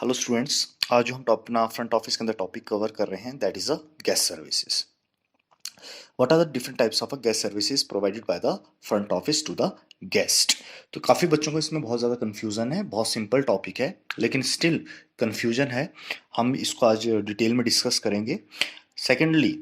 Hello students, आज जो हम अपना फ्रंट ऑफिस के अंदर टॉपिक कवर कर रहे हैं that is a guest services. What are the different types of a guest services provided by the front office to the guest. तो काफ़ी बच्चों को इसमें बहुत ज़्यादा कन्फ्यूज़न है। बहुत सिंपल टॉपिक है लेकिन स्टिल कन्फ्यूजन है। हम इसको आज डिटेल में डिस्कस करेंगे। सेकेंडली,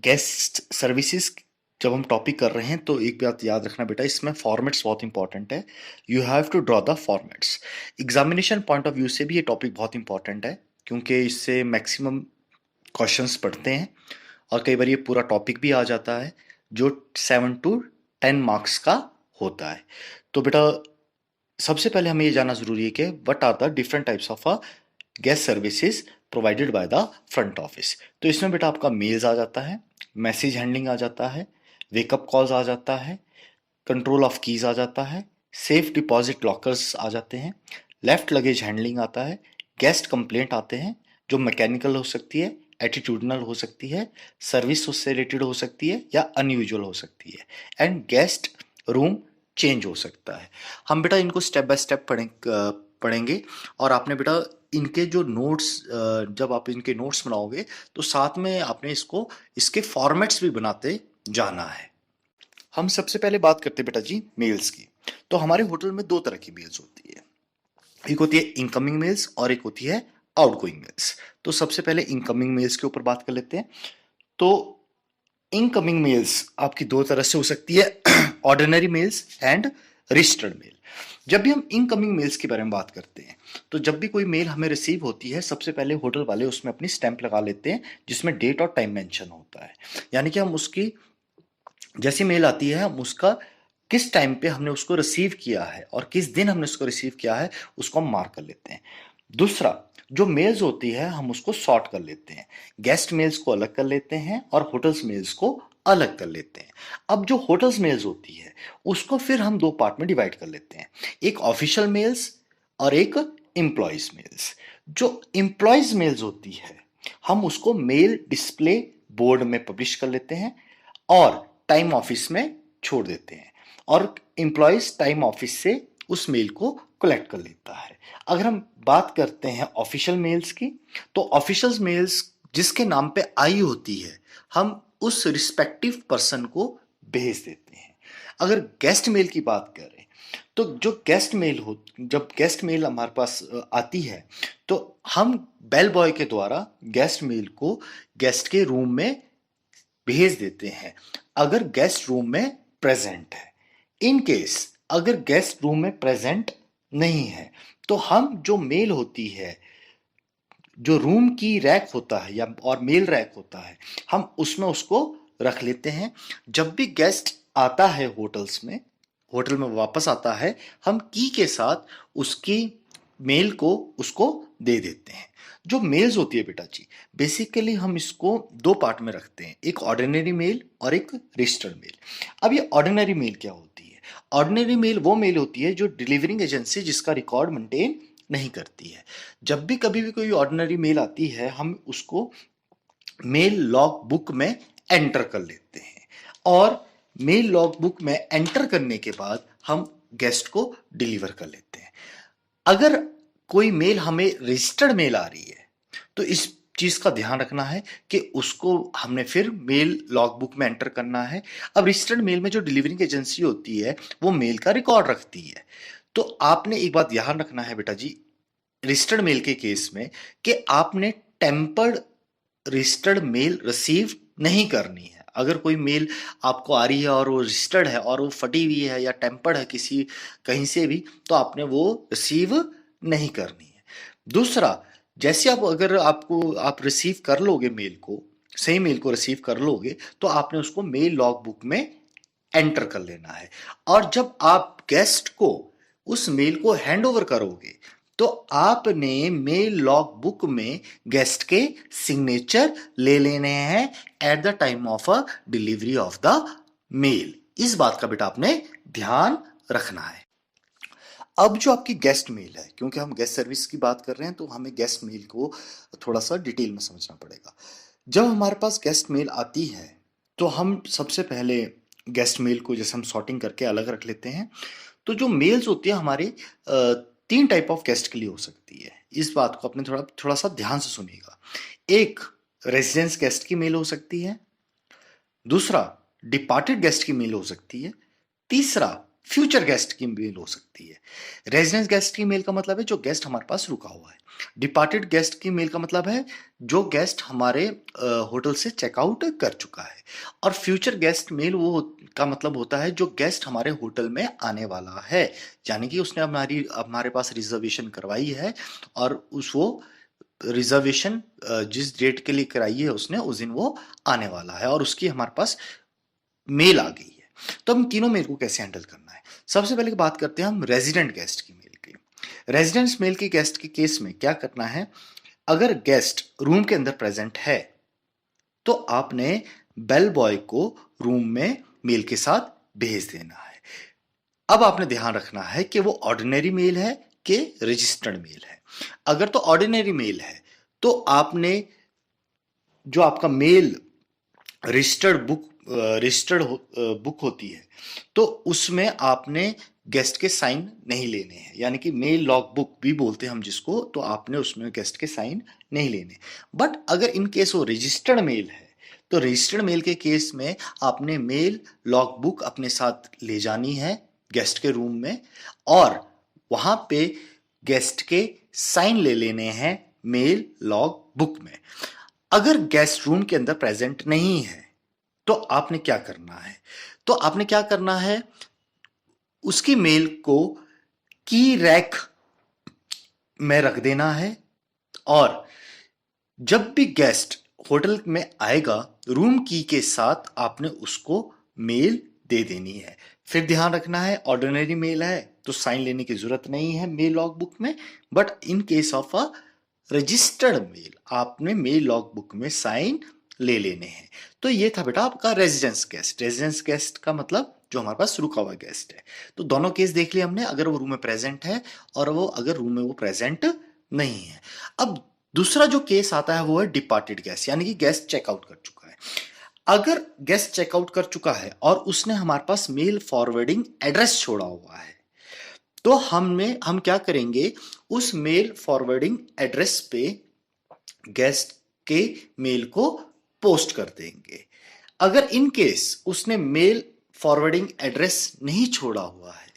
गेस्ट सर्विसेज जब हम टॉपिक कर रहे हैं तो एक बात याद रखना बेटा, इसमें फॉर्मेट्स बहुत इंपॉर्टेंट है। You have to draw the formats. Examination point of view से भी ये टॉपिक बहुत इंपॉर्टेंट है क्योंकि इससे मैक्सिमम क्वेश्चंस पढ़ते हैं और कई बार ये पूरा टॉपिक भी आ जाता है जो 7 to 10 मार्क्स का होता है। तो बेटा सबसे पहले हमें ये जानना जरूरी है कि what are the different types of a guest services provided by the front office. तो इसमें बेटा आपका मेल्स आ जाता है, मैसेज हैंडलिंग आ जाता है, वेकअप कॉल्स आ जाता है, कंट्रोल ऑफ कीज आ जाता है, सेफ डिपॉजिट लॉकर्स आ जाते हैं, लेफ्ट लगेज हैंडलिंग आता है, गेस्ट कंप्लेंट आते हैं जो मैकेनिकल हो सकती है, एटीट्यूडनल हो सकती है, सर्विस उससे रिलेटेड हो सकती है या अनयूजुअल हो सकती है, एंड गेस्ट रूम चेंज हो सकता है। हम बेटा इनको स्टेप बाय स्टेप पढ़ेंगे और आपने बेटा इनके जो नोट्स, जब आप इनके नोट्स बनाओगे तो साथ में आपने इसके फॉर्मेट्स भी बनाते जाना है। हम सबसे पहले बात करते हैं बेटा जी मेल्स की। तो हमारे होटल में दो तरह की मेल्स होती है, एक होती है इनकमिंग मेल्स और एक होती है आउटगोइंग मेल्स। तो सबसे पहले इनकमिंग मेल्स के ऊपर बात कर लेते हैं। तो इनकमिंग मेल्स आपकी दो तरह से हो सकती है, ordinary mails and registered mail. जब भी हम इनकमिंग मेल्स के बारे में बात करते हैं तो जब भी कोई मेल हमें रिसीव होती है सबसे पहले होटल वाले उसमें अपनी स्टैंप लगा लेते हैं जिसमें डेट और टाइम मेंशन होता है। यानी कि हम उसकी जैसी मेल आती है हम उसका किस टाइम पे हमने उसको रिसीव किया है और किस दिन हमने उसको रिसीव किया है उसको हम मार्क कर लेते हैं। दूसरा, जो मेल्स होती है हम उसको सॉर्ट कर लेते हैं, गेस्ट मेल्स को अलग कर लेते हैं और होटल्स मेल्स को अलग कर लेते हैं। अब जो होटल्स मेल्स होती है उसको फिर हम दो पार्ट में डिवाइड कर लेते हैं, एक ऑफिशियल मेल्स और एक एम्प्लॉयज मेल्स। जो एम्प्लॉयज मेल्स होती है हम उसको मेल डिस्प्ले बोर्ड में पब्लिश कर लेते हैं और टाइम ऑफिस में छोड़ देते हैं और एम्प्लॉयज टाइम ऑफिस से उस मेल को कलेक्ट कर लेता है। अगर हम बात करते हैं ऑफिशियल मेल्स की तो ऑफिशियल मेल्स जिसके नाम पे आई होती है हम उस रिस्पेक्टिव पर्सन को भेज देते हैं। अगर गेस्ट मेल की बात करें तो जो गेस्ट मेल हो जब गेस्ट मेल हमारे पास आती है तो हम बेल बॉय के द्वारा गेस्ट मेल को गेस्ट के रूम में भेज देते हैं अगर गेस्ट रूम में प्रेजेंट है। इन केस अगर गेस्ट रूम में प्रेजेंट नहीं है तो हम जो मेल होती है, जो रूम की रैक होता है या और मेल रैक होता है हम उसमें उसको रख लेते हैं। जब भी गेस्ट आता है होटल में वापस आता है हम की के साथ उसकी मेल को उसको दे देते हैं। जो मेल्स होती है बेटा जी बेसिकली हम इसको दो पार्ट में रखते हैं, एक ऑर्डिनरी मेल और एक रजिस्टर्ड मेल। अब ये ऑर्डिनरी मेल क्या होती है? ऑर्डिनरी मेल वो मेल होती है जो डिलीवरिंग एजेंसी जिसका रिकॉर्ड मेंटेन नहीं करती है। जब भी कभी भी कोई ऑर्डिनरी मेल आती है हम उसको मेल लॉग बुक में एंटर कर लेते हैं और मेल लॉग बुक में एंटर करने के बाद हम गेस्ट को डिलीवर कर लेते हैं। अगर कोई मेल हमें रजिस्टर्ड मेल आ रही है तो इस चीज का ध्यान रखना है कि उसको हमने फिर मेल लॉग बुक में एंटर करना है। अब रजिस्टर्ड मेल में जो डिलीवरिंग एजेंसी होती है वो मेल का रिकॉर्ड रखती है। तो आपने एक बात ध्यान रखना है बेटा जी रजिस्टर्ड मेल के केस में कि आपने टेम्पर्ड रजिस्टर्ड मेल रिसीव नहीं करनी है। अगर कोई मेल आपको आ रही है और वो रजिस्टर्ड है और वो फटी हुई है या टेम्पर्ड है किसी कहीं से भी तो आपने वो रिसीव नहीं करनी है। दूसरा, जैसे अगर आप रिसीव कर लोगे मेल को, सही मेल को रिसीव कर लोगे तो आपने उसको मेल लॉग बुक में एंटर कर लेना है और जब आप गेस्ट को उस मेल को हैंड ओवर करोगे तो आपने मेल लॉग बुक में गेस्ट के सिग्नेचर ले लेने हैं at the time of a delivery of the mail. इस बात का बेटा आपने ध्यान रखना है। अब जो आपकी गेस्ट मेल है, क्योंकि हम गेस्ट सर्विस की बात कर रहे हैं तो हमें गेस्ट मेल को थोड़ा सा डिटेल में समझना पड़ेगा। जब हमारे पास गेस्ट मेल आती है तो हम सबसे पहले गेस्ट मेल को जैसे हम सॉर्टिंग करके अलग रख लेते हैं। तो जो मेल्स होती है हमारे तीन टाइप ऑफ गेस्ट के लिए हो सकती है। इस बात को अपने थोड़ा थोड़ा सा ध्यान से सुनिएगा। एक रेजिडेंस गेस्ट की मेल हो सकती है, दूसरा डिपार्टेड गेस्ट की मेल हो सकती है, तीसरा फ्यूचर गेस्ट की मेल हो सकती है। रेजिडेंस गेस्ट की मेल का मतलब है जो गेस्ट हमारे पास रुका हुआ है। डिपार्टेड गेस्ट की मेल का मतलब है जो गेस्ट हमारे होटल से चेकआउट कर चुका है। और फ्यूचर गेस्ट मेल वो का मतलब होता है जो गेस्ट हमारे होटल में आने वाला है, यानी कि उसने हमारे पास रिजर्वेशन करवाई है और वो रिजर्वेशन जिस डेट के लिए कराई है उसने, उस दिन वो आने वाला है और उसकी हमारे पास मेल आ गई है। तो हम तीनों मेल को कैसे हैंडल करना है? सबसे पहले बात करते हैं हम रेजिडेंट गेस्ट की मेल की। रेजिडेंस मेल की गेस्ट के केस में क्या करना है? अगर गेस्ट रूम के अंदर प्रेजेंट है तो आपने बेल बॉय को रूम में मेल के साथ भेज देना है। अब आपने ध्यान रखना है कि वो ऑर्डिनरी मेल है कि रजिस्टर्ड मेल है। अगर तो ऑर्डिनरी मेल है तो आपने जो आपका मेल रजिस्टर्ड बुक होती है तो उसमें आपने गेस्ट के साइन नहीं लेने हैं, यानी कि मेल लॉग बुक भी बोलते हैं हम जिसको, तो आपने उसमें गेस्ट के साइन नहीं लेने। बट अगर इन केस वो रजिस्टर्ड मेल है तो रजिस्टर्ड मेल के केस में आपने मेल लॉग बुक अपने साथ ले जानी है गेस्ट के रूम में और वहां पे गेस्ट के साइन ले लेने हैं मेल लॉग बुक में। अगर गेस्ट रूम के अंदर प्रेजेंट नहीं है तो आपने क्या करना है? तो आपने क्या करना है, उसकी मेल को की रैक में रख देना है और जब भी गेस्ट होटल में आएगा रूम की के साथ आपने उसको मेल दे देनी है। फिर ध्यान रखना है ऑर्डिनरी मेल है तो साइन लेने की जरूरत नहीं है मेल लॉग बुक में, but in case of a registered mail आपने मेल लॉग बुक में साइन ले लेने हैं। तो ये था बेटा आपका रेजिडेंस गेस्ट। रेजिडेंस गेस्ट का मतलब जो हमारे पास रुका हुआ गेस्ट है। तो दोनों केस देख लिए हमने, अगर वो रूम में प्रेजेंट है और वो अगर रूम में वो प्रेजेंट नहीं है। अब दूसरा जो केस आता है वो है डिपार्टेड गेस्ट, यानी कि गेस्ट चेकआउट कर चुका है। अगर गेस्ट चेकआउट कर चुका है और उसने हमारे पास मेल फॉरवर्डिंग एड्रेस छोड़ा हुआ है तो हम क्या करेंगे, उस मेल फॉरवर्डिंग एड्रेस पे गेस्ट के मेल को पोस्ट कर देंगे। अगर इन केस उसने मेल फॉरवर्डिंग एड्रेस नहीं छोड़ा हुआ है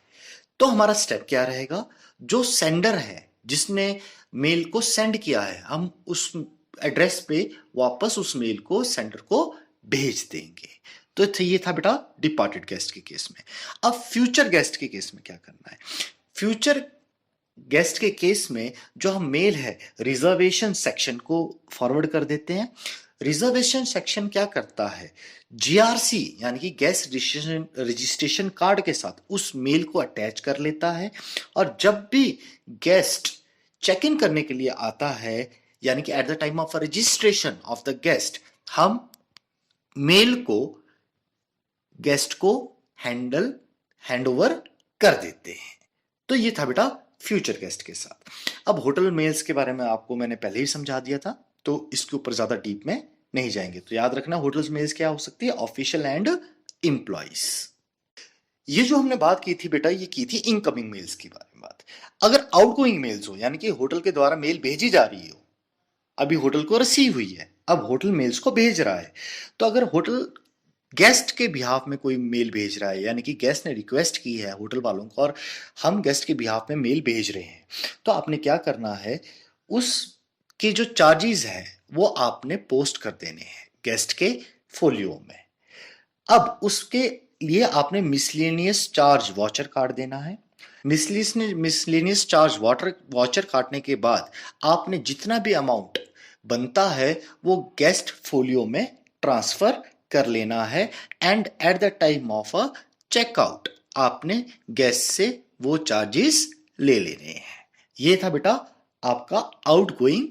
तो हमारा स्टेप क्या रहेगा, जो सेंडर है जिसने मेल को सेंड किया है हम उस एड्रेस पे वापस उस मेल को सेंडर को भेज देंगे। तो ये था बेटा डिपार्टेड गेस्ट के केस में। अब फ्यूचर गेस्ट के केस में क्या करना है? फ्यूचर गेस्ट के केस में जो हम मेल है रिजर्वेशन सेक्शन को फॉरवर्ड कर देते हैं। रिजर्वेशन सेक्शन क्या करता है, जीआरसी यानी कि गेस्ट रजिस्ट्रेशन कार्ड के साथ उस मेल को अटैच कर लेता है और जब भी गेस्ट चेक इन करने के लिए आता है यानी कि eight the time of registration of the guest हम मेल को गेस्ट को हैंड ओवर कर देते हैं। तो ये था बेटा फ्यूचर गेस्ट के साथ। अब होटल मेल्स के बारे में आपको मैंने पहले ही समझा दिया था तो इसके ऊपर ज्यादा डीप में नहीं जाएंगे। तो याद रखना होटल मेल्स क्या हो सकती है, ऑफिशियल एंड एम्प्लॉइज। ये जो हमने बात की थी बेटा ये की थी इनकमिंग मेल्स की बारे में बात। अगर आउटगोइंग मेल्स हो यानी कि होटल के द्वारा मेल भेजी जा रही हो, अभी होटल को रिसीव हुई है अब होटल मेल्स को भेज रहा है, तो अगर होटल गेस्ट के बिहाफ में कोई मेल भेज रहा है यानी कि गेस्ट ने रिक्वेस्ट की है होटल वालों को और हम गेस्ट के बिहाफ में मेल भेज रहे हैं, तो आपने क्या करना है, उसके जो चार्जेस हैं वो आपने पोस्ट कर देने हैं गेस्ट के फोलियो में। अब उसके लिए आपने मिसलेनियस चार्ज वॉचर काट देना है। मिसलेनियस चार्ज वॉचर काटने के बाद आपने जितना भी अमाउंट बनता है वो गेस्ट फोलियो में ट्रांसफर कर लेना है and at the time of a checkout आपने गेस्ट से वो चार्जेस ले लेने हैं। ये था बेटा आपका आउटगोइंग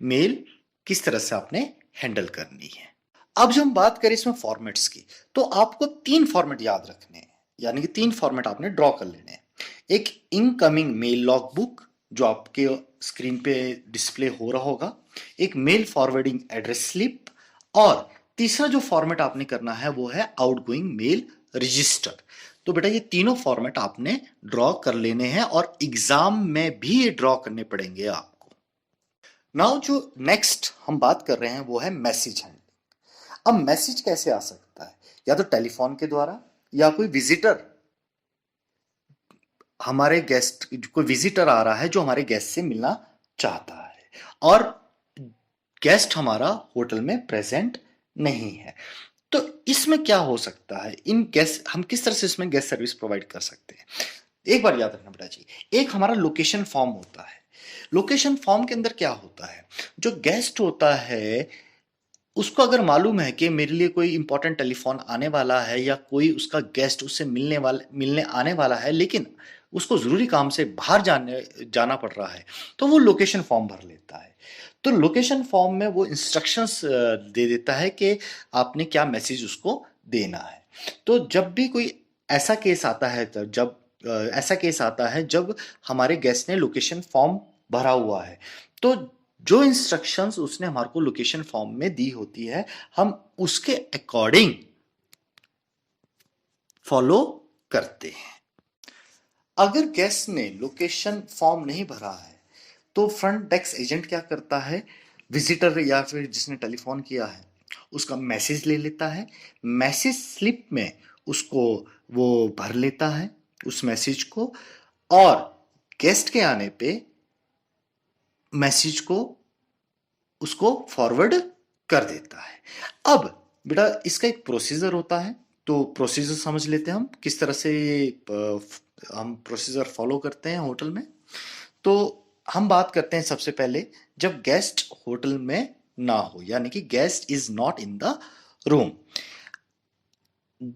मेल किस तरह से आपने हैंडल करनी है। अब जब हम बात करें इसमें फॉर्मेट्स की तो आपको 3 फॉर्मेट याद रखने हैं, यानी कि 3 फॉर्मेट आपने ड्रॉ कर लेने हैं। एक इनकमिंग मेल लॉग बुक जो आपके स्क्रीन पे डिस्प्ले हो रहा होगा, एक मेल फॉरवर्डिंग एड्रेस स्लिप और तीसरा जो फॉर्मेट आपने करना है वो है आउटगोइंग मेल रजिस्टर। तो बेटा ये तीनों फॉर्मेट आपने ड्रॉ कर लेने हैं और एग्जाम में भी ये ड्रॉ करने पड़ेंगे आपको। नाउ जो नेक्स्ट हम बात कर रहे हैं वो है मैसेज हैंडलिंग। अब मैसेज कैसे आ सकता है, या तो टेलीफोन के द्वारा, या कोई विजिटर, हमारे गेस्ट, कोई विजिटर आ रहा है जो हमारे गेस्ट से मिलना चाहता है और गेस्ट हमारा होटल में प्रेजेंट नहीं है। तो इसमें क्या हो सकता है, इन गेस्ट हम किस तरह से इसमें गेस्ट सर्विस प्रोवाइड कर सकते हैं। एक बार याद रखना बेटा जी, एक हमारा लोकेशन फॉर्म होता है। लोकेशन फॉर्म के अंदर क्या होता है, जो गेस्ट होता है उसको अगर मालूम है कि मेरे लिए कोई इंपॉर्टेंट टेलीफोन आने वाला है या कोई उसका गेस्ट उससे मिलने आने वाला है, लेकिन उसको जरूरी काम से बाहर जाना पड़ रहा है, तो वो लोकेशन फॉर्म भर लेता है। तो लोकेशन फॉर्म में वो इंस्ट्रक्शंस दे देता है कि आपने क्या मैसेज उसको देना है। तो जब भी कोई ऐसा केस आता है, तो जब ऐसा केस आता है जब हमारे गेस्ट ने लोकेशन फॉर्म भरा हुआ है, तो जो इंस्ट्रक्शंस उसने हमारे को लोकेशन फॉर्म में दी होती है, हम उसके अकॉर्डिंग फॉलो करते हैं। अगर गेस्ट ने लोकेशन फॉर्म नहीं भरा है, तो फ्रंट डेस्क एजेंट क्या करता है, विजिटर या फिर जिसने टेलीफोन किया है उसका मैसेज ले लेता है, मैसेज स्लिप में उसको वो भर लेता है उस मैसेज को, और गेस्ट के आने पे मैसेज को उसको फॉरवर्ड कर देता है। अब बेटा इसका एक प्रोसीजर होता है, तो प्रोसीजर समझ लेते हैं हम किस तरह से हम प्रोसीजर फॉलो करते हैं होटल में। तो हम बात करते हैं सबसे पहले जब गेस्ट होटल में ना हो, यानी कि guest is not in the room.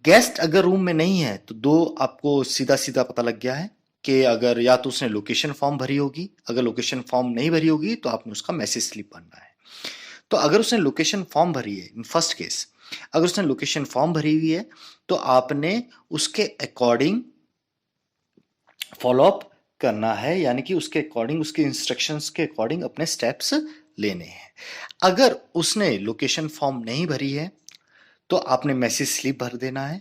Guest अगर रूम में नहीं है तो दो आपको सीधा सीधा पता लग गया है कि अगर या तो उसने लोकेशन फॉर्म भरी होगी, अगर लोकेशन फॉर्म नहीं भरी होगी तो आपने उसका मैसेज स्लिप भरना है। तो अगर उसने लोकेशन फॉर्म भरी है, इन फर्स्ट केस अगर उसने लोकेशन फॉर्म भरी हुई है, तो आपने उसके अकॉर्डिंग फॉलोअप करना है, यानी कि उसके अकॉर्डिंग, उसके इंस्ट्रक्शंस के अकॉर्डिंग अपने स्टेप्स लेने हैं। अगर उसने लोकेशन फॉर्म नहीं भरी है तो आपने मैसेज स्लिप भर देना है,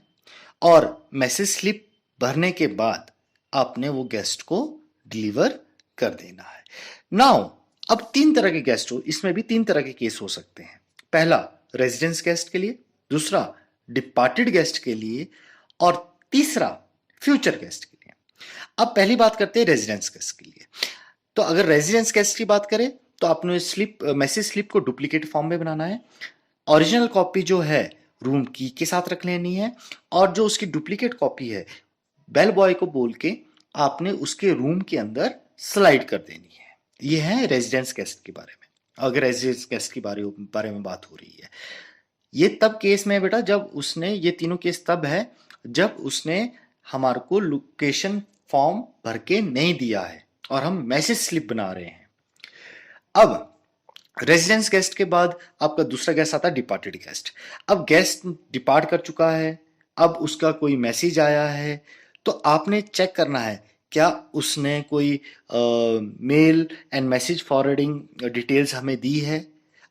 और मैसेज स्लिप भरने के बाद आपने वो गेस्ट को डिलीवर कर देना है। नाउ अब तीन तरह के गेस्ट हो, इसमें भी तीन तरह के केस हो सकते हैं। पहला रेजिडेंस गेस्ट के लिए, दूसरा डिपार्टेड गेस्ट के लिए, और तीसरा फ्यूचर गेस्ट के लिए। अब पहली बात करते हैं रेजिडेंस गेस्ट के लिए। तो अगर रेजिडेंस गेस्ट की बात करें तो आपने स्लिप, मैसेज स्लिप को डुप्लीकेट फॉर्म में बनाना है। ओरिजिनल कॉपी जो है रूम की के साथ रख लेनी है, और जो उसकी डुप्लीकेट कॉपी है बेल बॉय को बोल के आपने उसके रूम के अंदर स्लाइड कर देनी है। ये है रेजिडेंस गेस्ट के बारे में, अगर रेजिडेंस गेस्ट के बारे में बात हो रही है। ये तब केस में बेटा जब उसने, ये तीनों केस तब है जब उसने हमारे को लोकेशन फॉर्म भर के नहीं दिया है और हम मैसेज स्लिप बना रहे हैं। अब रेजिडेंस गेस्ट के बाद आपका दूसरा गेस्ट आता है डिपार्टेड गेस्ट। अब गेस्ट डिपार्ट कर चुका है, अब उसका कोई मैसेज आया है, तो आपने चेक करना है क्या उसने कोई male and message forwarding details हमें दी है।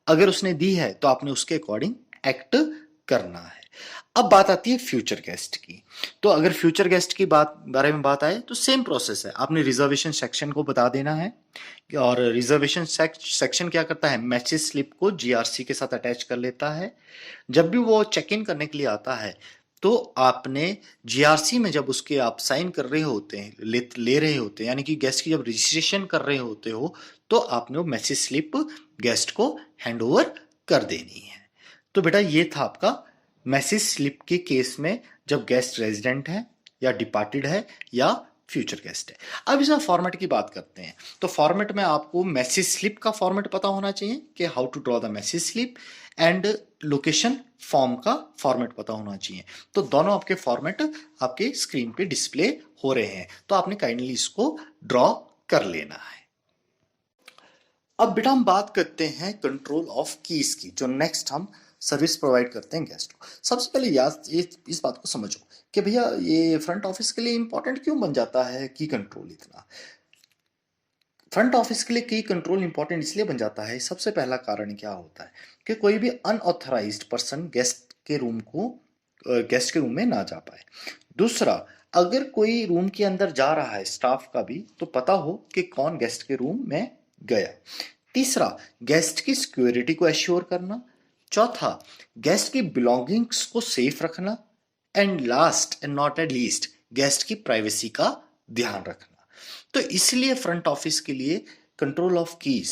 अगर उसने दी है तो आपने उसके अकॉर्डिंग एक्ट करना है। अब बात आती है फ्यूचर गेस्ट की। तो अगर फ्यूचर गेस्ट की बारे में बात आए तो सेम प्रोसेस है, आपने रिजर्वेशन सेक्शन को बता देना है, और रिजर्वेशन सेक्शन क्या करता है, मैसेज स्लिप को जीआरसी के साथ अटैच कर लेता है। जब भी वो चेक इन करने के लिए आता है तो आपने जीआरसी में जब उसके आप साइन कर रहे होते हैं, ले रहे होते हैं, यानी कि गेस्ट की जब रजिस्ट्रेशन कर रहे होते हो, तो आपने वो मैसेज स्लिप गेस्ट को हैंड ओवर कर देनी है। तो बेटा ये था आपका मैसेज स्लिप के केस में जब गेस्ट रेजिडेंट है या डिपार्टेड है या फ्यूचर गेस्ट है। अब इसमें फॉर्मेट की बात करते हैं। तो फॉर्मेट में आपको मैसेज स्लिप का फॉर्मेट पता होना चाहिए कि how to draw the message slip, and location form का फॉर्मेट पता होना चाहिए। तो दोनों आपके फॉर्मेट आपके स्क्रीन पे डिस्प्ले हो रहे हैं, तो आपने काइंडली इसको ड्रॉ कर लेना है। अब बेटा हम बात करते हैं कंट्रोल ऑफ कीज की, जो नेक्स्ट हम सर्विस प्रोवाइड करते हैं गेस्ट को। सबसे पहले याद ये इस बात को समझो कि भैया ये फ्रंट ऑफिस के लिए इंपॉर्टेंट क्यों बन जाता है की कंट्रोल इतना। फ्रंट ऑफिस के लिए की कंट्रोल इंपॉर्टेंट इसलिए बन जाता है, सबसे पहला कारण क्या होता है कि कोई भी अनऑथराइज्ड पर्सन गेस्ट के रूम में ना जा पाए। दूसरा, अगर कोई रूम के अंदर जा रहा है स्टाफ का भी, तो पता हो कि कौन गेस्ट के रूम में गया। तीसरा, गेस्ट की सिक्योरिटी को एश्योर करना। चौथा, गेस्ट की बिलोंगिंग्स को सेफ रखना। And last and not at least, guest की प्राइवेसी का ध्यान रखना। तो इसलिए फ्रंट ऑफिस के लिए कंट्रोल ऑफ कीज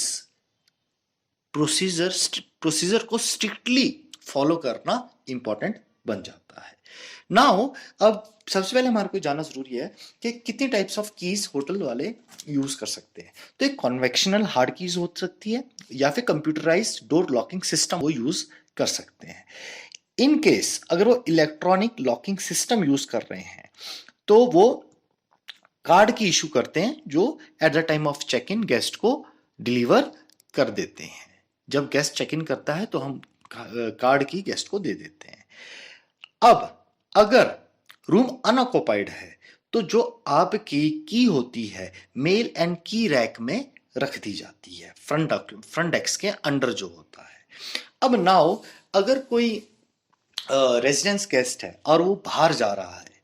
प्रोसीजर को स्ट्रिक्टली फॉलो करना इंपॉर्टेंट बन जाता है। नाउ अब सबसे पहले हमारे को जानना जरूरी है कि कितनी टाइप्स ऑफ कीज होटल वाले यूज कर सकते हैं। तो एक कन्वेंशनल हार्ड कीज हो सकती है या फिर कंप्यूटराइज्ड डोर लॉकिंग सिस्टम वो यूज कर सकते हैं। इन केस अगर वो इलेक्ट्रॉनिक लॉकिंग सिस्टम यूज कर रहे हैं तो वो कार्ड की इशू करते हैं जो at the time of check in guest को डिलीवर कर देते हैं। जब गेस्ट चेक इन करता है तो हम कार्ड की गेस्ट को दे देते हैं। अब अगर रूम अनऑक्युपाइड है तो जो आपकी की होती है मेल एंड की रैक में रख दी जाती है, फ्रंट डेस्क के अंडर जो होता है। अब नाउ अगर कोई रेजिडेंस गेस्ट है और वो बाहर जा रहा है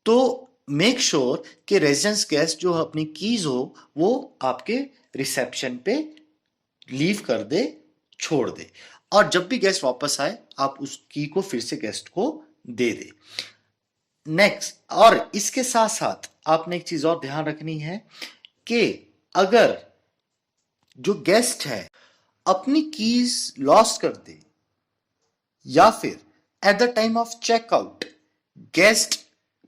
तो मेक श्योर कि रेजिडेंस गेस्ट जो अपनी कीज हो वो आपके रिसेप्शन पे लीव कर दे, छोड़ दे, और जब भी गेस्ट वापस आए आप उस की को फिर से गेस्ट को दे दे। नेक्स्ट, और इसके साथ साथ आपने एक चीज और ध्यान रखनी है कि अगर जो गेस्ट है अपनी कीज लॉस्ट कर दे या फिर at the time of checkout guest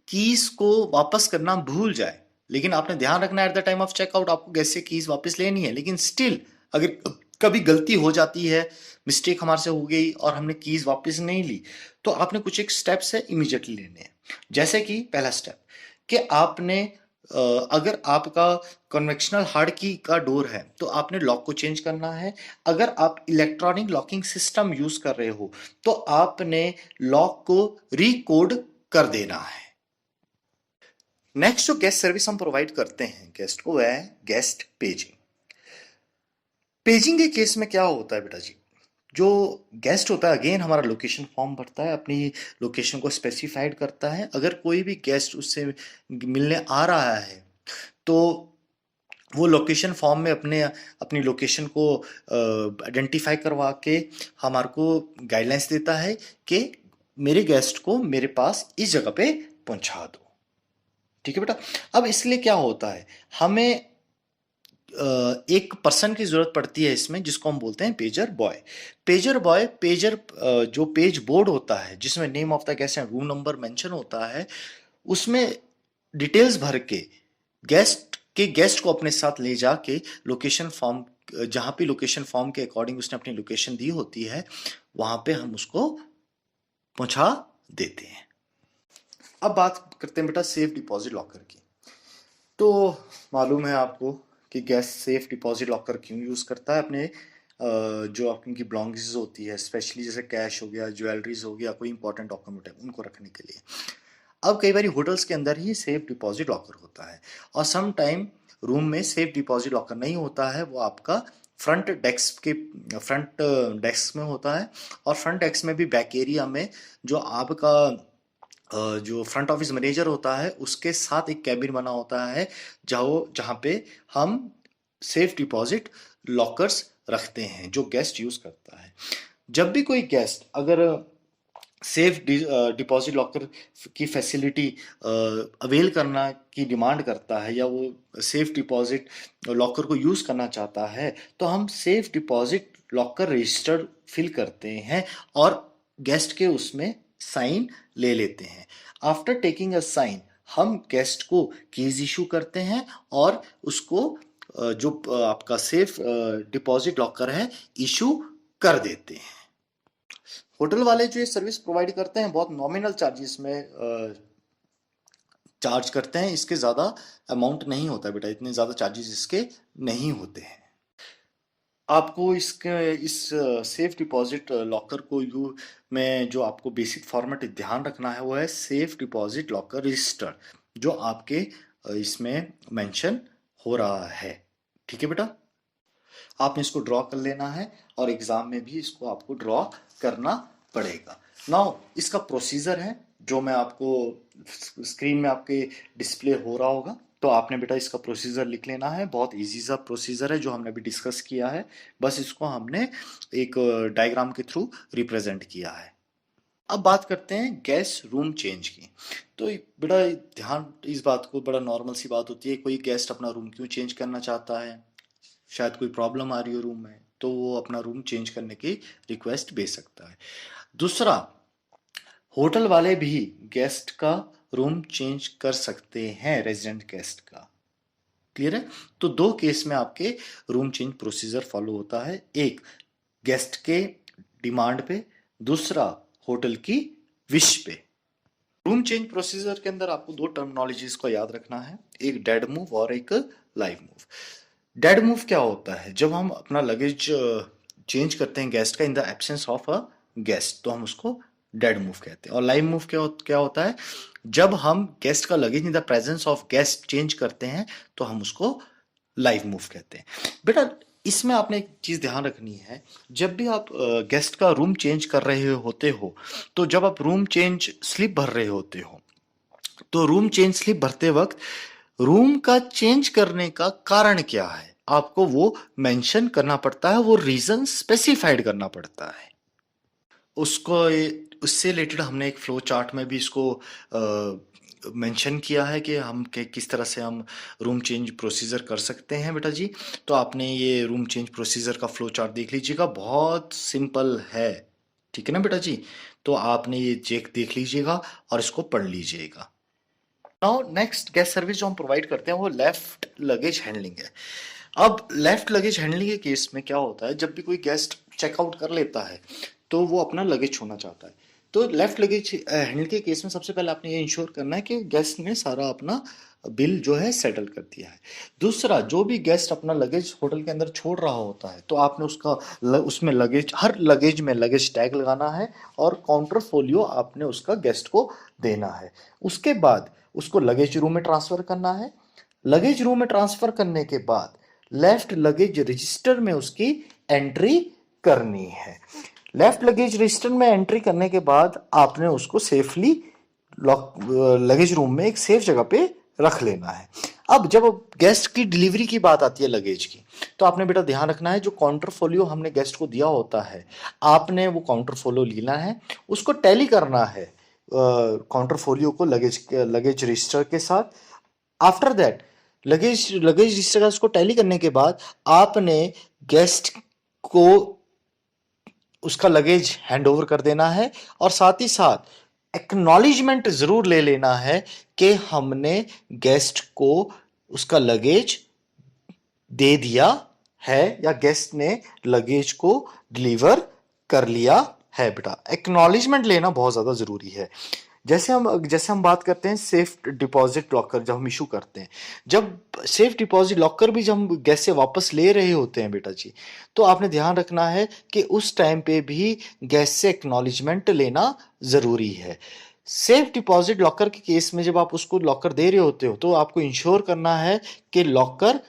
keys को वापस करना भूल जाए, लेकिन आपने ध्यान रखना है at the time of checkout आपको गेस्ट से कीज वापस लेनी है, लेकिन स्टिल अगर कभी गलती हो जाती है, मिस्टेक हमारे से हो गई और हमने कीज वापस नहीं ली, तो आपने कुछ एक स्टेप्स है इमीडिएटली लेने हैं। जैसे कि पहला स्टेप कि आपने अगर आपका कन्वेंशनल हार्ड की का डोर है तो आपने लॉक को चेंज करना है। अगर आप इलेक्ट्रॉनिक लॉकिंग सिस्टम यूज कर रहे हो तो आपने लॉक को रीकोड कर देना है। नेक्स्ट जो गेस्ट सर्विस हम प्रोवाइड करते हैं गेस्ट को, वह है गेस्ट पेजिंग। पेजिंग के केस में क्या होता है बेटा जी, जो गेस्ट होता है अगेन हमारा लोकेशन फॉर्म भरता है, अपनी लोकेशन को स्पेसिफाइड करता है। अगर कोई भी गेस्ट उससे मिलने आ रहा है तो वो लोकेशन फॉर्म में अपनी लोकेशन को आइडेंटिफाई करवा के हमारे को गाइडलाइंस देता है कि मेरे गेस्ट को मेरे पास इस जगह पे पहुंचा दो। ठीक है बेटा। अब इसलिए क्या होता है, हमें एक पर्सन की जरूरत पड़ती है इसमें जिसको हम बोलते हैं पेजर बॉय। पेजर जो पेज बोर्ड होता है जिसमें name of the guest and room number mention होता है, उसमें डिटेल्स भर के गेस्ट को अपने साथ ले जाके लोकेशन फॉर्म, जहां पे लोकेशन फॉर्म के अकॉर्डिंग उसने अपनी लोकेशन दी होती है वहां पे हम उसको पहुंचा देते हैं। अब बात करते हैं बेटा सेफ डिपॉजिट लॉकर की। तो मालूम है आपको कि गेस्ट सेफ डिपॉजिट लॉकर क्यों यूज़ करता है, अपने जो आपकी बिलोंगिंग्स होती है स्पेशली जैसे कैश हो गया, ज्वेलरीज हो गया, कोई इंपॉर्टेंट डॉक्यूमेंट है उनको रखने के लिए। अब कई बार होटल्स के अंदर ही सेफ डिपॉजिट लॉकर होता है और सम टाइम रूम में सेफ डिपॉजिट लॉकर नहीं होता है, वो आपका फ्रंट डेस्क में होता है। और फ्रंट डेस्क में भी बैक एरिया में जो आपका जो फ्रंट ऑफिस मैनेजर होता है उसके साथ एक कैबिन बना होता है जहाँ पे हम सेफ डिपॉजिट लॉकर्स रखते हैं जो गेस्ट यूज करता है। जब भी कोई गेस्ट अगर सेफ डिपॉजिट लॉकर की फैसिलिटी अवेल करना की डिमांड करता है या वो सेफ डिपॉजिट लॉकर को यूज करना चाहता है तो हम safe deposit locker register fill करते हैं और गेस्ट के उसमें साइन ले लेते हैं। आफ्टर टेकिंग अ साइन हम गेस्ट को कीज इशू करते हैं और उसको जो आपका सेफ डिपॉजिट लॉकर है इशू कर देते हैं। होटल वाले जो ये सर्विस प्रोवाइड करते हैं बहुत नॉमिनल चार्जेस में चार्ज करते हैं, इसके ज़्यादा अमाउंट नहीं होता बेटा, इतने ज़्यादा चार्जेस इसके नहीं होते हैं। आपको इस सेफ डिपॉजिट लॉकर को में जो आपको बेसिक फॉर्मेट ध्यान रखना है वो है सेफ डिपॉजिट लॉकर रजिस्टर जो आपके इसमें मेंशन हो रहा है। ठीक है बेटा, आपने इसको ड्रॉ कर लेना है और एग्जाम में भी इसको आपको ड्रॉ करना पड़ेगा। नाउ इसका प्रोसीजर है जो मैं आपको स्क्रीन में आपके डिस्प्ले हो रहा होगा, तो आपने बेटा इसका प्रोसीजर लिख लेना है। बहुत इजी सा प्रोसीजर है जो हमने अभी डिस्कस किया है, बस इसको हमने एक डायग्राम के थ्रू रिप्रेजेंट किया है। अब बात करते हैं गैस रूम चेंज की। तो बड़ा ध्यान इस बात को, बड़ा नॉर्मल सी बात होती है, कोई गेस्ट अपना रूम क्यों चेंज करना चाहता है, शायद कोई प्रॉब्लम आ रही हो रूम में, तो वो अपना रूम चेंज करने की रिक्वेस्ट भेज सकता है। दूसरा, होटल वाले भी गेस्ट का रूम चेंज कर सकते हैं, रेजिडेंट गेस्ट का। क्लियर है? तो दो केस में आपके रूम चेंज प्रोसीजर फॉलो होता है, एक गेस्ट के डिमांड पे, दूसरा होटल की विश पे। रूम चेंज प्रोसीजर के अंदर आपको दो टर्मिनोलॉजीज को याद रखना है, एक डेड मूव और एक लाइव मूव। डेड मूव क्या होता है? जब हम अपना लगेज चेंज करते हैं गेस्ट का in the absence of a guest, तो हम उसको डेड मूव कहते हैं। और लाइव मूव क्या होता है? जब हम गेस्ट का luggage in the presence of guest change करते हैं तो हम उसको लाइव मूव कहते हैं। बेटा इसमें आपने एक चीज ध्यान रखनी है, जब भी आप गेस्ट का रूम चेंज कर रहे होते हो, तो जब आप रूम चेंज स्लिप भर रहे होते हो, तो रूम चेंज स्लिप भरते वक्त रूम का चेंज करने का कारण क्या है आपको वो मेंशन करना पड़ता है, वो रीजन स्पेसिफाइड करना पड़ता है। उसको उससे रिलेटेड हमने एक फ्लो चार्ट में भी इसको मेंशन किया है कि हम किस तरह से हम रूम चेंज प्रोसीजर कर सकते हैं बेटा जी। तो आपने ये रूम चेंज प्रोसीजर का फ्लो चार्ट देख लीजिएगा, बहुत सिंपल है, ठीक है ना बेटा जी। तो आपने ये चेक देख लीजिएगा और इसको पढ़ लीजिएगा। नाउ नेक्स्ट गेस्ट सर्विस जो हम प्रोवाइड करते हैं वो लेफ्ट लगेज हैंडलिंग है। अब लेफ्ट लगेज हैंडलिंग के केस में क्या होता है, जब भी कोई गेस्ट चेकआउट कर लेता है तो वो अपना लगेज छोड़ना चाहता है, तो लेफ्ट लगेज हैंडल के केस में सबसे पहले आपने ये इंश्योर करना है कि गेस्ट ने सारा अपना बिल जो है सेटल कर दिया है। दूसरा, जो भी गेस्ट अपना लगेज होटल के अंदर छोड़ रहा होता है तो आपने उसमें लगेज, हर लगेज में लगेज टैग लगाना है और काउंटर फोलियो आपने उसका गेस्ट को देना है। उसके बाद उसको लगेज रूम में ट्रांसफर करना है। लगेज रूम में ट्रांसफर करने के बाद लेफ्ट लगेज रजिस्टर में उसकी एंट्री करनी है। लेफ्ट लगेज रजिस्टर में एंट्री करने के बाद आपने उसको सेफली लगेज रूम में एक सेफ जगह पे रख लेना है। अब जब गेस्ट की डिलीवरी की बात आती है लगेज की, तो आपने बेटा ध्यान रखना है, जो काउंटर फोलियो हमने गेस्ट को दिया होता है, आपने वो काउंटर फोलियो लेना है, उसको टैली करना है काउंटर फोलियो को लगेज रजिस्टर के साथ। आफ्टर दैट लगेज रजिस्टर का उसको टैली करने के बाद आपने गेस्ट को उसका लगेज हैंड ओवर कर देना है और साथ ही साथ एक्नॉलेजमेंट जरूर ले लेना है कि हमने गेस्ट को उसका लगेज दे दिया है या गेस्ट ने लगेज को डिलीवर कर लिया है। बेटा एक्नॉलेजमेंट लेना बहुत ज्यादा जरूरी है। जैसे हम बात करते हैं सेफ डिपॉजिट लॉकर, जब हम इशू करते हैं, जब सेफ डिपॉजिट लॉकर भी जब हम गेस्ट से वापस ले रहे होते हैं बेटा जी, तो आपने ध्यान रखना है कि उस टाइम पे भी गेस्ट से एक्नॉलेजमेंट लेना जरूरी है। सेफ डिपॉजिट लॉकर के केस में जब आप उसको लॉकर दे रहे होते हो तो आपको इंश्योर करना है कि लॉकर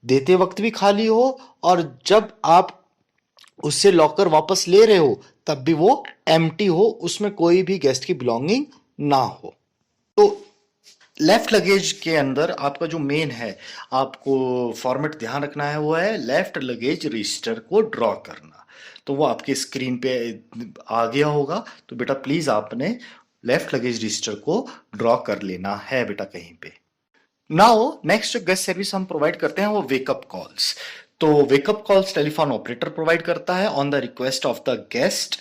देते वक्त भी खाली हो और जब आप उससे लॉकर वापस ले रहे हो तब भी वो एम्प्टी हो, उसमें कोई भी गेस्ट की बिलोंगिंग ना हो। तो लेफ्ट लगेज के अंदर आपका जो मेन है, आपको फॉर्मेट ध्यान रखना है, वो है लेफ्ट लगेज रजिस्टर को ड्रॉ करना। तो वो आपके स्क्रीन पे आ गया होगा, तो बेटा प्लीज आपने लेफ्ट लगेज रजिस्टर को ड्रॉ कर लेना है बेटा कहीं पे। नाउ नेक्स्ट जो गेस्ट सर्विस हम प्रोवाइड करते हैं वो वेकअप कॉल्स। तो wake up calls telephone operator provide करता है on the request of the guest.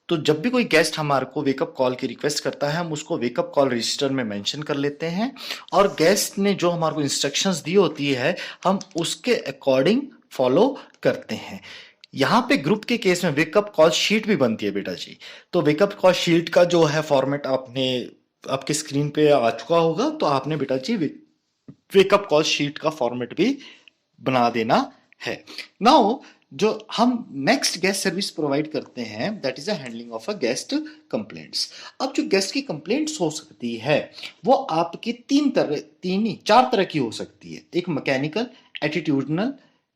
तो जब भी कोई गेस्ट हमारे को वेकअप कॉल की रिक्वेस्ट करता है, हम उसको वेकअप कॉल रजिस्टर में मेंशन कर लेते हैं और गेस्ट ने जो हमारे को इंस्ट्रक्शंस दी होती है हम उसके अकॉर्डिंग फॉलो करते हैं। यहाँ पे ग्रुप के केस में वेकअप कॉल शीट भी बनती है बेटा जी। तो वेकअप कॉल शीट का जो है फॉर्मेट आपके स्क्रीन पे आ चुका होगा, तो आपने बेटा जी वेकअप कॉल शीट का फॉर्मेट भी बना देना है। नाउ जो हम नेक्स्ट गेस्ट सर्विस प्रोवाइड करते हैं that is the handling of a guest complaints. अब जो गेस्ट की कंप्लेंट्स हो सकती है वो आपकी चार तरह की हो सकती है। एक mechanical, attitudinal,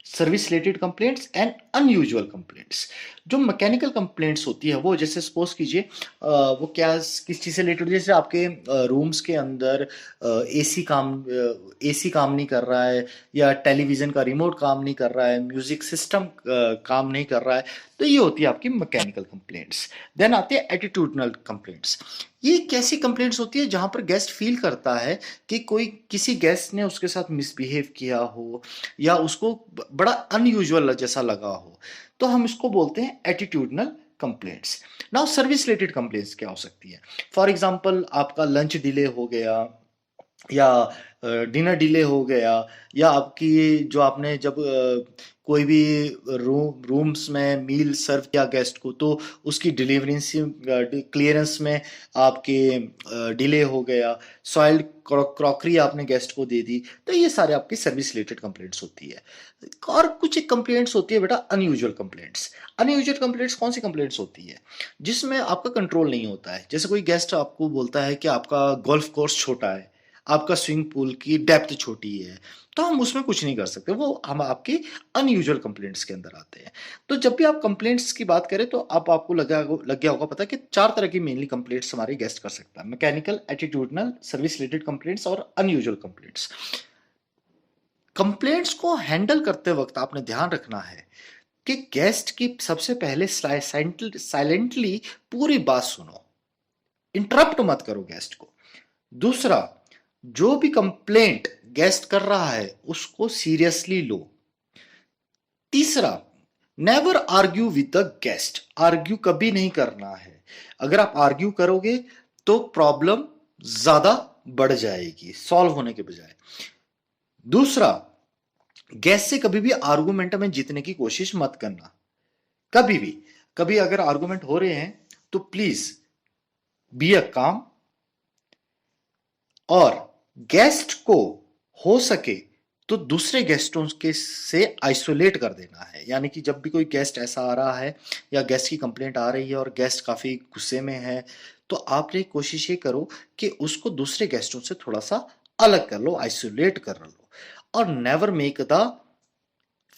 service related complaints and unusual complaints. जो मैकेनिकल कंप्लेंट्स होती है वो जैसे सपोज कीजिए वो क्या किस चीज़ से रिलेटेड, जैसे आपके रूम्स के अंदर एसी काम नहीं कर रहा है, या टेलीविज़न का रिमोट काम नहीं कर रहा है, म्यूजिक सिस्टम काम नहीं कर रहा है, तो ये होती है आपकी मैकेनिकल कंप्लेंट्स। देन आते हैं एटीट्यूडनल कंप्लेंट्स। ये कैसी कंप्लेंट्स होती है जहां पर गेस्ट फील करता है कि कोई किसी गेस्ट ने उसके साथ मिसबिहेव किया हो, या उसको बड़ा अनयूजुअल जैसा लगा हो, तो हम इसको बोलते हैं attitudinal complaints. Now service related complaints क्या हो सकती है? फॉर एग्जांपल आपका लंच डिले हो गया, या डिनर डिले हो गया, या आपकी जो आपने जब कोई भी रूम्स में मील सर्व किया गेस्ट को, तो उसकी डिलीवरेंस क्लियरेंस में आपके डिले हो गया, सॉइल्ड क्रॉकरी आपने गेस्ट को दे दी, तो ये सारे आपकी सर्विस रिलेटेड कंप्लेंट्स होती है। और कुछ एक कंप्लेंट्स होती है बेटा अनयूजुअल कंप्लेंट्स। अनयूजुअल कंप्लेंट्स कौन सी कंप्लेंट्स होती है? जिसमें आपका कंट्रोल नहीं होता है। जैसे कोई गेस्ट आपको बोलता है कि आपका गोल्फ कोर्स छोटा है, आपका स्विमिंग पूल की डेप्थ छोटी है, तो हम उसमें कुछ नहीं कर सकते, वो हम आपकी अनयूजुअल कंप्लेंट्स के अंदर आते हैं। तो जब भी आप कंप्लेंट्स की बात करें तो आप आपको लग गया होगा पता कि चार तरह की मेनली कंप्लेंट्स हमारे गेस्ट कर सकता है: mechanical, attitudinal, service related complaints और अनयूजुअल कंप्लेंट्स। कंप्लेंट्स को हैंडल करते वक्त आपने ध्यान रखना है कि गेस्ट की सबसे पहले साइलेंटली पूरी बात सुनो, इंटरप्ट मत करो गेस्ट को। दूसरा, जो भी कंप्लेंट गेस्ट कर रहा है उसको सीरियसली लो। तीसरा, never argue with the guest, argue कभी नहीं करना है। अगर आप आर्ग्यू करोगे तो प्रॉब्लम ज्यादा बढ़ जाएगी सॉल्व होने के बजाय। दूसरा, गेस्ट से कभी भी आर्गुमेंट में जीतने की कोशिश मत करना, कभी भी। कभी अगर आर्गुमेंट हो रहे हैं तो प्लीज बी अ काम, और गेस्ट को हो सके तो दूसरे गेस्टों के से आइसोलेट कर देना है। यानी कि जब भी कोई गेस्ट ऐसा आ रहा है या गेस्ट की कंप्लेंट आ रही है और गेस्ट काफी गुस्से में है, तो आपने कोशिश ये करो कि उसको दूसरे गेस्टों से थोड़ा सा अलग कर लो, आइसोलेट कर लो। और never make the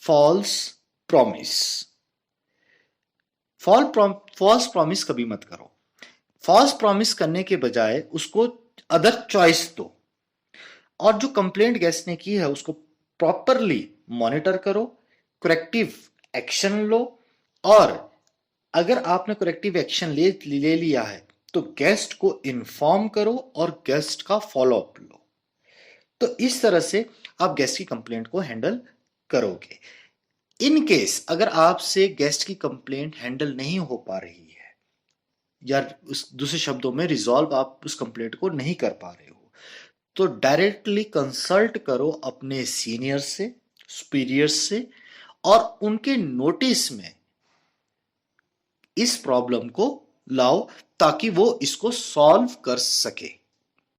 false promise. False promise कभी मत करो। फॉल्स प्रॉमिस करने के बजाय उसको अदर चॉइस दो, और जो कंप्लेंट गेस्ट ने की है उसको प्रॉपरली मॉनिटर करो, करेक्टिव एक्शन लो, और अगर आपने करेक्टिव एक्शन ले लिया है तो गेस्ट को इन्फॉर्म करो और गेस्ट का फॉलो अप लो। तो इस तरह से आप गेस्ट की कंप्लेंट को हैंडल करोगे। इन केस अगर आपसे गेस्ट की कंप्लेंट हैंडल नहीं हो पा रही है, या उस दूसरे शब्दों में रिजॉल्व आप उस कंप्लेंट को नहीं कर पा रहे हो, तो डायरेक्टली कंसल्ट करो अपने सीनियर से, सुपीरियर्स से, और उनके नोटिस में इस प्रॉब्लम को लाओ ताकि वो इसको सॉल्व कर सके।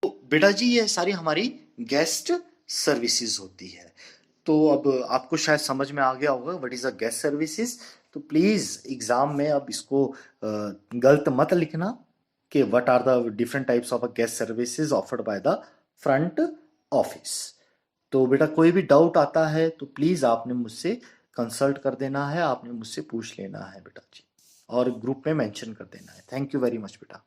तो बेटा जी ये सारी हमारी गेस्ट सर्विसेज होती है। तो अब आपको शायद समझ में आ गया होगा what is a guest services. तो प्लीज एग्जाम में अब इसको गलत मत लिखना कि what are the different types of a guest services offered by the front office. तो बेटा कोई भी डाउट आता है तो प्लीज आपने मुझसे कंसल्ट कर देना है, आपने मुझसे पूछ लेना है बेटा जी, और ग्रुप में मेंशन कर देना है। थैंक यू वेरी मच बेटा।